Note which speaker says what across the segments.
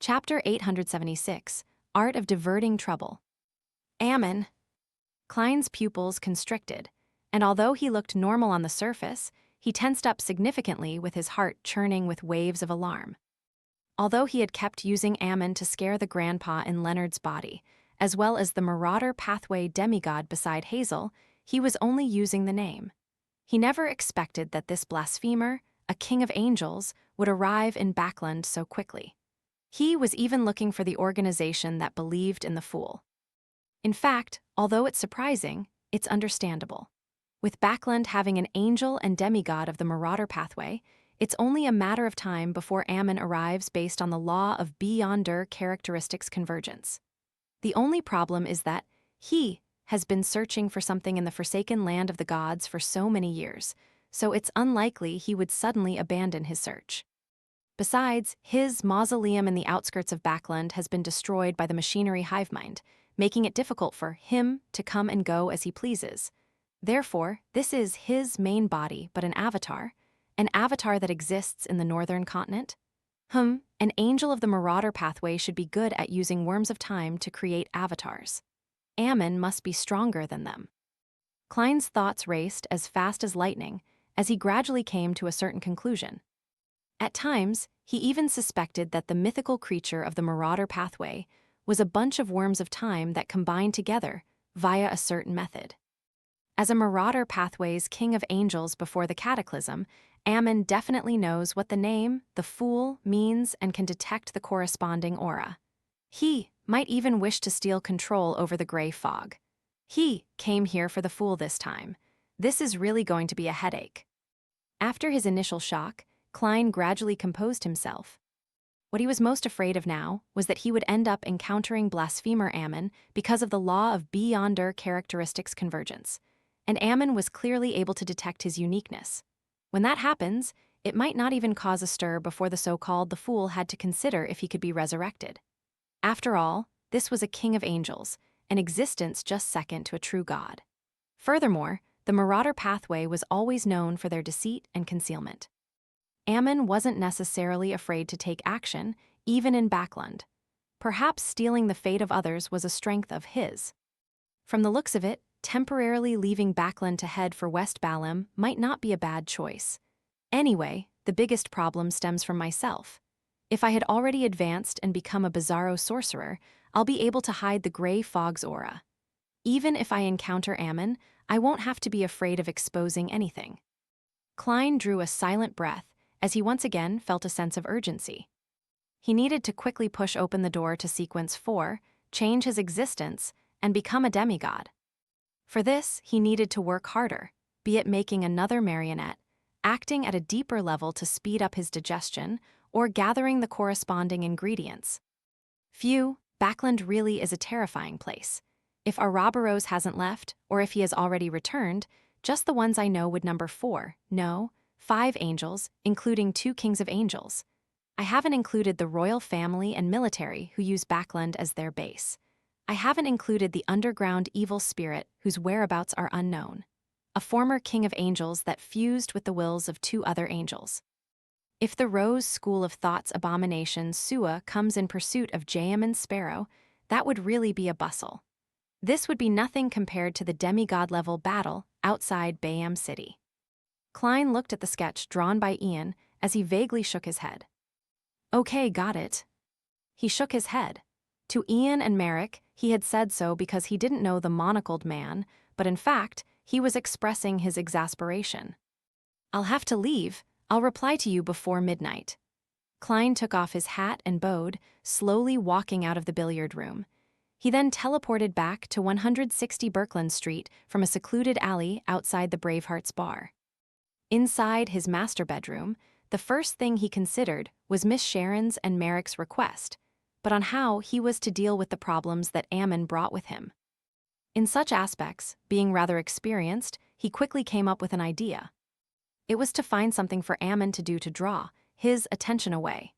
Speaker 1: Chapter 876, Art of Diverting Trouble. Ammon. Klein's pupils constricted, and although he looked normal on the surface, he tensed up significantly with his heart churning with waves of alarm. Although he had kept using Ammon to scare the grandpa in Leonard's body, as well as the Marauder Pathway demigod beside Hazel, he was only using the name. He never expected that this blasphemer, a king of angels, would arrive in Backland so quickly. He was even looking for the organization that believed in the fool. In fact, although it's surprising, it's understandable. With Backland having an angel and demigod of the Marauder Pathway, it's only a matter of time before Ammon arrives based on the law of beyonder characteristics convergence. The only problem is that he has been searching for something in the forsaken land of the gods for so many years, so it's unlikely he would suddenly abandon his search. Besides, his mausoleum in the outskirts of Backland has been destroyed by the machinery hivemind, making it difficult for him to come and go as he pleases. Therefore, this is his main body but an avatar that exists in the northern continent. An angel of the Marauder Pathway should be good at using worms of time to create avatars. Ammon must be stronger than them. Klein's thoughts raced as fast as lightning as he gradually came to a certain conclusion. At times, he even suspected that the mythical creature of the Marauder Pathway was a bunch of worms of time that combined together via a certain method. As a Marauder Pathway's king of angels before the cataclysm, Ammon definitely knows what the name, the Fool, means and can detect the corresponding aura. He might even wish to steal control over the gray fog. He came here for the Fool this time. This is really going to be a headache. After his initial shock, Klein gradually composed himself. What he was most afraid of now was that he would end up encountering blasphemer Ammon because of the law of beyonder characteristics convergence, and Ammon was clearly able to detect his uniqueness. When that happens, it might not even cause a stir before the so-called the Fool had to consider if he could be resurrected. After all, this was a king of angels, an existence just second to a true god. Furthermore, the Marauder Pathway was always known for their deceit and concealment. Ammon wasn't necessarily afraid to take action, even in Backland. Perhaps stealing the fate of others was a strength of his. From the looks of it, temporarily leaving Backland to head for West Balam might not be a bad choice. Anyway, the biggest problem stems from myself. If I had already advanced and become a bizarro sorcerer, I'll be able to hide the gray fog's aura. Even if I encounter Ammon, I won't have to be afraid of exposing anything. Klein drew a silent breath as he once again felt a sense of urgency. He needed to quickly push open the door to Sequence 4, change his existence, and become a demigod. For this, he needed to work harder, be it making another marionette, acting at a deeper level to speed up his digestion, or gathering the corresponding ingredients. Phew, Backland really is a terrifying place. If Ouroboros hasn't left, or if he has already returned, just the ones I know would number 5 angels, including 2 kings of angels. I haven't included the royal family and military who use Backland as their base. I haven't included the underground evil spirit whose whereabouts are unknown. A former king of angels that fused with the wills of 2 other angels. If the Rose School of Thought's abomination Sua comes in pursuit of Jayaman Sparrow, that would really be a bustle. This would be nothing compared to the demigod-level battle outside Bayam City. Klein looked at the sketch drawn by Ian as he vaguely shook his head. Okay, got it. He shook his head. To Ian and Merrick, he had said so because he didn't know the monocled man, but in fact, he was expressing his exasperation. I'll have to leave. I'll reply to you before midnight. Klein took off his hat and bowed, slowly walking out of the billiard room. He then teleported back to 160 Birkeland Street from a secluded alley outside the Bravehearts bar. Inside his master bedroom, the first thing he considered was Miss Sharon's and Merrick's request, but on how he was to deal with the problems that Ammon brought with him. In such aspects, being rather experienced, he quickly came up with an idea. It was to find something for Ammon to do to draw his attention away.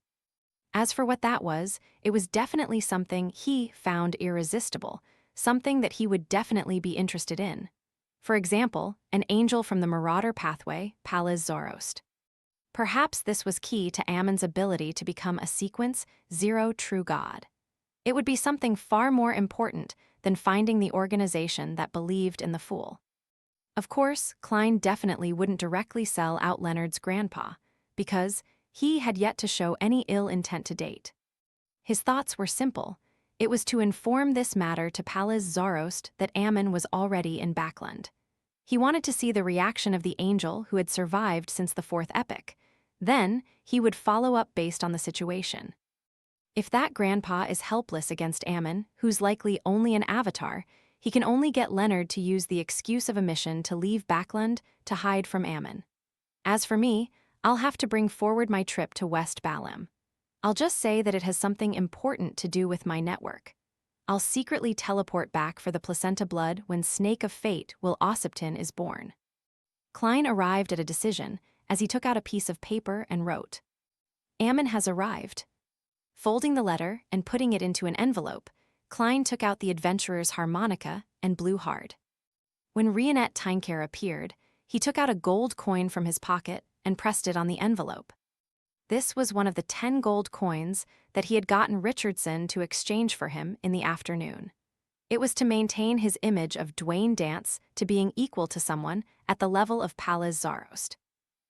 Speaker 1: As for what that was, it was definitely something he found irresistible, something that he would definitely be interested in. For example, an angel from the Marauder Pathway, Palaz Zoroast. Perhaps this was key to Ammon's ability to become a sequence zero true god. It would be something far more important than finding the organization that believed in the fool. Of course, Klein definitely wouldn't directly sell out Leonard's grandpa, because he had yet to show any ill intent to date. His thoughts were simple. It was to inform this matter to Pallas Zarost that Ammon was already in Backland. He wanted to see the reaction of the angel who had survived since the fourth epoch. Then, he would follow up based on the situation. If that grandpa is helpless against Ammon, who's likely only an avatar, he can only get Leonard to use the excuse of a mission to leave Backland to hide from Ammon. As for me, I'll have to bring forward my trip to West Balem. I'll just say that it has something important to do with my network. I'll secretly teleport back for the placenta blood when Snake of Fate Will Ossipton is born. Klein arrived at a decision as he took out a piece of paper and wrote, Ammon has arrived. Folding the letter and putting it into an envelope, Klein took out the adventurer's harmonica and blew hard. When Rionette Tynecare appeared, he took out a gold coin from his pocket and pressed it on the envelope. This was one of the 10 gold coins that he had gotten Richardson to exchange for him in the afternoon. It was to maintain his image of Dwayne Dance to being equal to someone at the level of Pallas Zarost.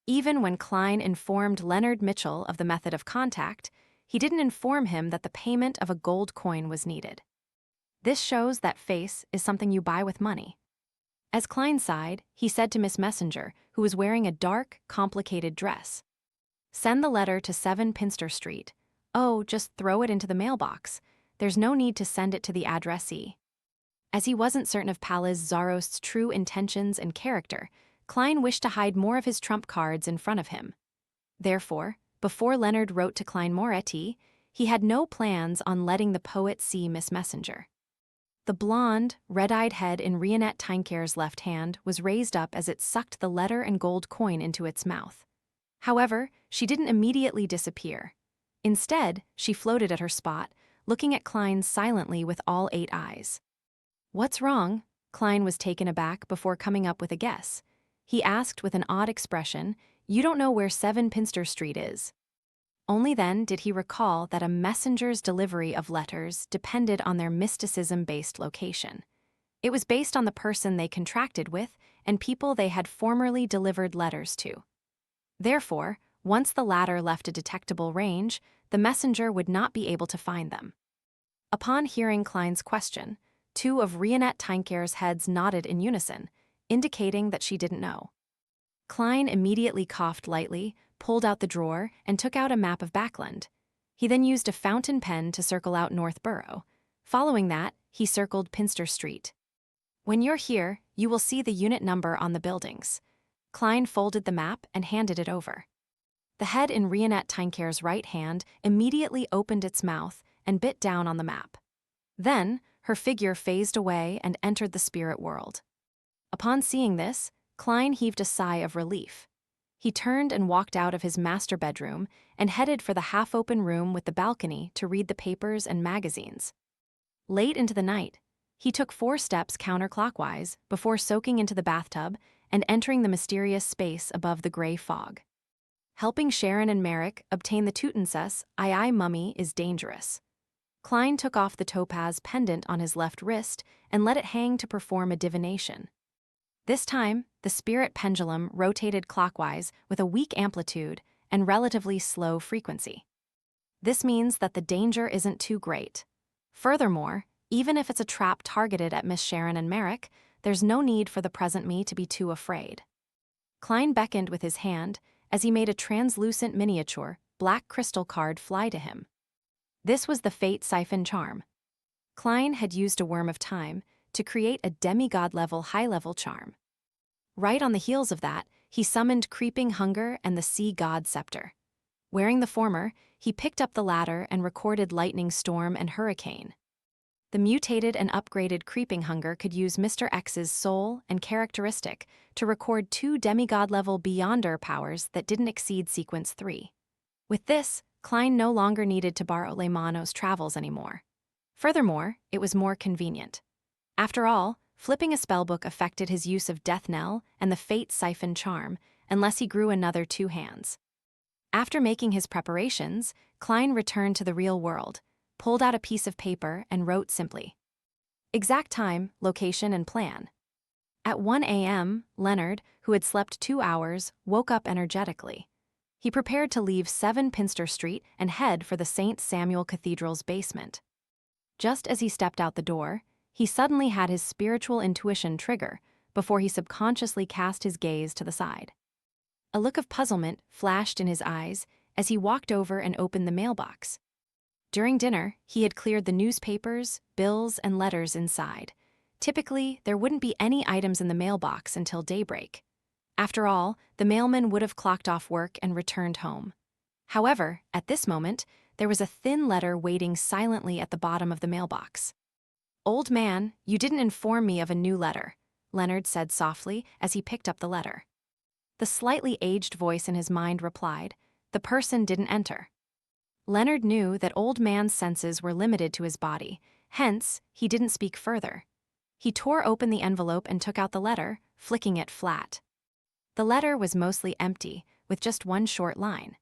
Speaker 1: Even when Klein informed Leonard Mitchell of the method of contact, he didn't inform him that the payment of a gold coin was needed. This shows that face is something you buy with money. As Klein sighed, he said to Miss Messenger, who was wearing a dark, complicated dress, Send the letter to 7 Pinster Street. Oh, just throw it into the mailbox. There's no need to send it to the addressee. As he wasn't certain of Pallas Zarost's true intentions and character, Klein wished to hide more of his trump cards in front of him. Therefore, before Leonard wrote to Klein Moretti, he had no plans on letting the poet see Miss Messenger. The blonde, red-eyed head in Rionette Tynecare's left hand was raised up as it sucked the letter and gold coin into its mouth. However, she didn't immediately disappear. Instead, she floated at her spot, looking at Klein silently with all 8 eyes. What's wrong? Klein was taken aback before coming up with a guess. He asked with an odd expression, You don't know where 7 Pinster Street is. Only then did he recall that a messenger's delivery of letters depended on their mysticism-based location. It was based on the person they contracted with and people they had formerly delivered letters to. Therefore, once the latter left a detectable range, the messenger would not be able to find them. Upon hearing Klein's question, 2 of Rionette Tynecare's heads nodded in unison, indicating that she didn't know. Klein immediately coughed lightly, pulled out the drawer, and took out a map of Backland. He then used a fountain pen to circle out North Borough. Following that, he circled Pinster Street. When you're here, you will see the unit number on the buildings. Klein folded the map and handed it over. The head in Rionette Tynecare's right hand immediately opened its mouth and bit down on the map. Then, her figure phased away and entered the spirit world. Upon seeing this, Klein heaved a sigh of relief. He turned and walked out of his master bedroom and headed for the half-open room with the balcony to read the papers and magazines. Late into the night, he took 4 steps counterclockwise before soaking into the bathtub and entering the mysterious space above the gray fog. Helping Sharon and Merrick obtain the Tutenses, Aye Mummy is dangerous. Klein took off the topaz pendant on his left wrist and let it hang to perform a divination. This time, the spirit pendulum rotated clockwise with a weak amplitude and relatively slow frequency. This means that the danger isn't too great. Furthermore, even if it's a trap targeted at Miss Sharon and Merrick, there's no need for the present me to be too afraid. Klein beckoned with his hand as he made a translucent miniature, black crystal card fly to him. This was the Fate Siphon Charm. Klein had used a Worm of Time to create a demigod-level high-level charm. Right on the heels of that, he summoned Creeping Hunger and the Sea God Scepter. Wearing the former, he picked up the latter and recorded Lightning Storm and Hurricane. The mutated and upgraded Creeping Hunger could use Mr. X's soul and characteristic to record 2 demigod-level Beyonder powers that didn't exceed Sequence 3. With this, Klein no longer needed to borrow Leymano's travels anymore. Furthermore, it was more convenient. After all, flipping a spellbook affected his use of Death Knell and the Fate Siphon Charm, unless he grew another 2 hands. After making his preparations, Klein returned to the real world, pulled out a piece of paper, and wrote simply. Exact time, location, and plan. At 1 a.m., Leonard, who had slept 2 hours, woke up energetically. He prepared to leave 7 Pinster Street and head for the St. Samuel Cathedral's basement. Just as he stepped out the door, he suddenly had his spiritual intuition trigger before he subconsciously cast his gaze to the side. A look of puzzlement flashed in his eyes as he walked over and opened the mailbox. During dinner, he had cleared the newspapers, bills, and letters inside. Typically, there wouldn't be any items in the mailbox until daybreak. After all, the mailman would have clocked off work and returned home. However, at this moment, there was a thin letter waiting silently at the bottom of the mailbox. "Old man, you didn't inform me of a new letter," Leonard said softly as he picked up the letter. The slightly aged voice in his mind replied, "The person didn't enter." Leonard knew that old man's senses were limited to his body, hence, he didn't speak further. He tore open the envelope and took out the letter, flicking it flat. The letter was mostly empty, with just one short line.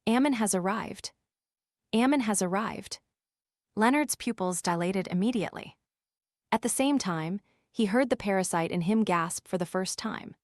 Speaker 1: "Ammon has arrived. Ammon has arrived." Leonard's pupils dilated immediately. At the same time, he heard the parasite in him gasp for the first time.